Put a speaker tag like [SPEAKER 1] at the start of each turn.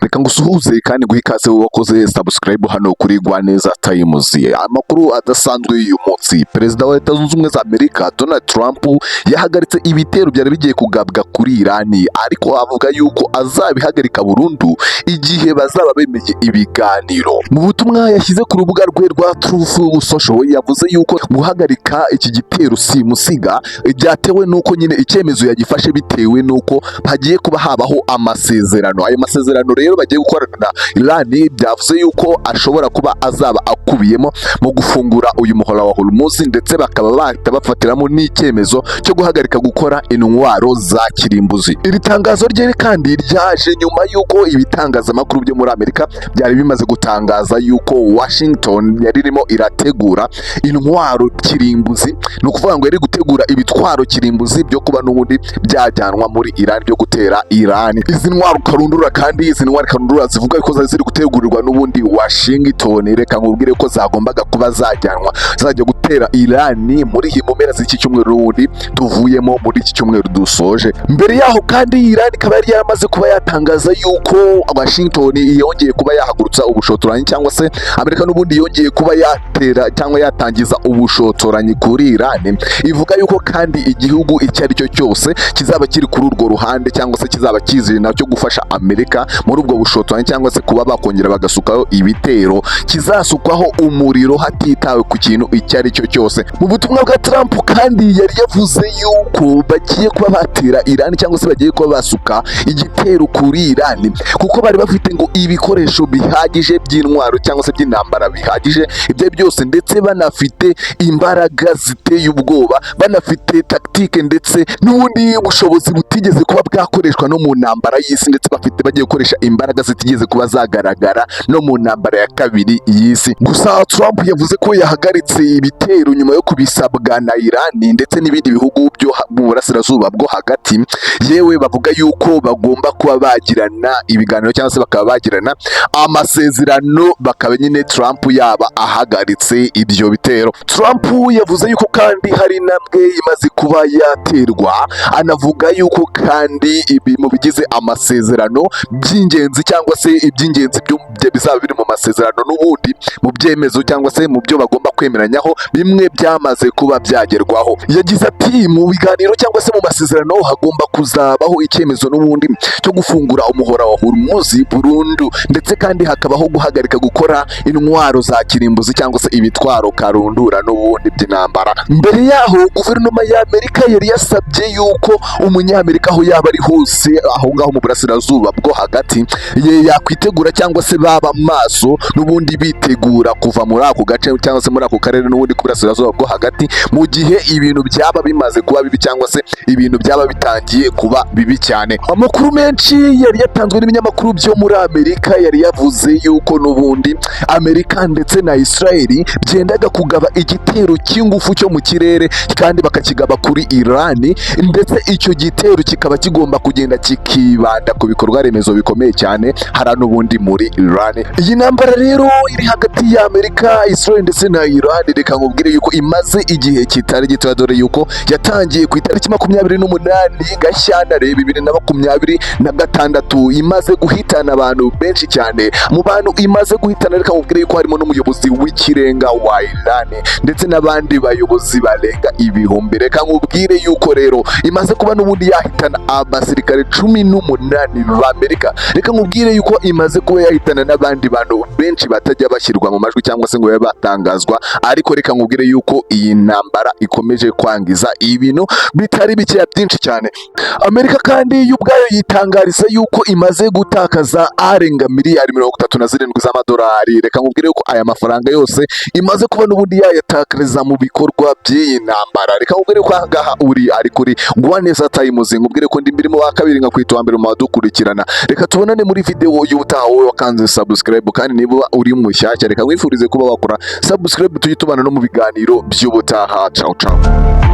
[SPEAKER 1] reka ngusuhuze kandi guha ikaze wakoze subscribe hano kuri Neza Times. Amakuru adasanzwe y'uyu munsi, Perezida wa Leta Zunze Ubumwe za Amerika Donald Trump yahagaritse ibitero byari bigiye kugabwa kuri Irani, ariko avuga yuko azabihagarika burundu igihe bazaba bemeye ibiganiro. Mu butumwa yashyize ku rubuga rwe rwa Truth Social yavuze yuko guhagarika iki gitero simusiga byatewe nuko nyine icyemezo yagifashe bitewe nuko hagiye kuba habaho amasezerano. Ayo masezerano rero bagiye gukorana na Irani byavuze yuko ashobora kuba azaba akubiyemo mu gufungura uyu muhora wa Hormuz, ndetse bakaba bahita bafatiramo n'icyemezo cyo guhagarika gukora intwaro za kirimbuzi. Iri tangazo rye kandi ryaje nyuma yuko ibitangazamakuru byo muri Amerika byari bimaze gutangaza yuko Washington yari irimo irategura intwaro kirimbuzi, ni ukuvuga ngo yari gutegura ibitwaro kirimbuzi byo kuba n'ubundi byajyanwa muri Irani byo gutera Irani. Izi ntwaro karundura kandi izi ntwaro karundura zivuga ko ziri gutegurirwa n'ubundi Washington, reka nkubwire ko zagombaga kuba zajya gutera Irani muri mu mpera z'iki cyumweru n'ubundi tuvuyemo muri iki cyumweru dusoje. Mbere yaho kandi Irani ikaba yari yaramaze kuba yatangaza yuko Washington yongeye kuba yahagurutsa ubushotoranyi, cyangwa se Amerika n'ubundi yongeye kuba yatera cyangwa yatangiza ubushotoranyi kuri Irani. Ivuga yuko kandi igihugu icyo ari cyo cyose kizaba kiri kuri urwo ruhande, cyangwa se kizaba kizeye nacyo gufasha Amerika muri ubwo bushotoranyi, cyangwa se kuba bakongera bagasukaho ibitero, kizasukwaho umuriro hatitawe ku kintu icyo ari cyo cyose. Mu butumwa bwa Trump kandi yari yavuze yuko bagiye kuba batera Irani, cyangwa se bagiye kuba basuka igitero kuri Irani, kuko bari bafite ngo ibikoresho bihagije by'intwaro cyangwa se by'intambara bihagije ibyo byose, ndetse banafite imbaraga ziteye ubwoba, banafite tactique ndetse n'ubundi bushobozi butigeze kuba bwakoreshwa no mu ntambara y'isi, ndetse bagiye gukoresha imbaraga zitigeze kuba zagaragara no mu ntambara ya kabiri y'isi. Gusa Trump yavuze ko yahagaritse ibitero nyuma yo kubisabwa na Irani ndetse n'ibindi bihugu byo mu burasirazuba bwo hagati. Yewe bavuga yuko bagomba kuba bagirana ibiganiro, cyangwa se bakaba bagirana amasezerano, bakaba nyine Trump yaba ahagaritse ibyo bitero. Trump yavuze yuko kandi hari intambwe imaze kuba yaterwa, anavuga yuko kandi ibi mu bigize amasezerano by'ingenzi, cyangwa se iby'ingenzi bizaba biri mu masezerano n'ubundi mu byemezo, cyangwa se mu byo bagomba kwemeranyaho, bimwe byamaze kuba byagerwaho. Yagize ati mu biganiro cyangwa se mu masezerano hagomba kuzabaho icyemezo n'ubundi cyo gufungura umuhora wa Hormuz burundu, ndetse kandi hakabaho guhagarika gukora intwaro za kirimbuzi cyangwa se ibitwaro karundura n'ubundi by'intambara. Mbere yaho guverinoma ya Amerika yari yasabye yuko umunyamerika aho yaba ari hose aho ngaho mu burasirazuba bwo hagati yakwitegura, cyangwa se baba maso n'ubundi bitegura kuva muri ako gace cyangwa se muri ako karere n'ubundi ku burasirazuba bwo hagati mu gihe ibintu byaba bimaze kuba bibi, cyangwa se ibintu byaba bitangiye kuba bibi cyane. Amakuru menshi yari yatanzwe n'ibinyamakuru byo muri Amerika yari yavuze yuko n'ubundi Amerika ndetse na Israeli byendaga kugaba igitero cy'ingufu cyo mu kirere kandi bakakigaba kuri Irani, ndetse icyo gitero kikaba kigomba kugenda kikibanda ku bikorwa remezo bikomeye cyane hara n'ubundi muri Irani. Iyi ntambara rero iri hagati ya Amerika, Israel ndetse na Irani, reka nkubwire yuko imaze igihe kitari gito, dore yuko yatangiye ku itariki 28 Gashyantare 2026, imaze guhitana abantu benshi cyane. Mu bantu imaze guhitana, reka nkubwire yuko harimo n'umuyobozi w'ikirenga wa Irani ndetse n'abandi bayobozi barenga ibihumbi. Reka nkubwire yuko rero imaze kuba n'ubundi yahitana abasirikare 18 b'Amerika. Reka nkubwire yuko imaze kuba yahitana n'abandi bantu benshi batajya bashyirwa mu majwi cyangwa se ngo babe batangazwa, ariko reka nkubwire yuko iyi ntambara ikomeje kwangiza ibintu bitari bikeya byinshi cyane. Amerika kandi y'ubwayo yitangariza yuko imaze gutakaza arenga miliyari 37 z'amadolari. Reka nkubwire yuko aya mafaranga yose imaze kuba n'ubundi yayatakariza mu bikorwa by'iyi ntambara. Reka nkubwire ko ahangaha uri ari kuri Neza Times, nkubwire ko ndi mbirimo wa kabiri nkakwitwa mbere mu badukurikirana. Reka tubonane muri video y'ubutaha, wowe wakanze subscribe, kandi niba uri mushyashya reka nkwifurize kuba wakora subscribe, tujye tubana no mu biganiro by'ubutaha. Ciao ciao.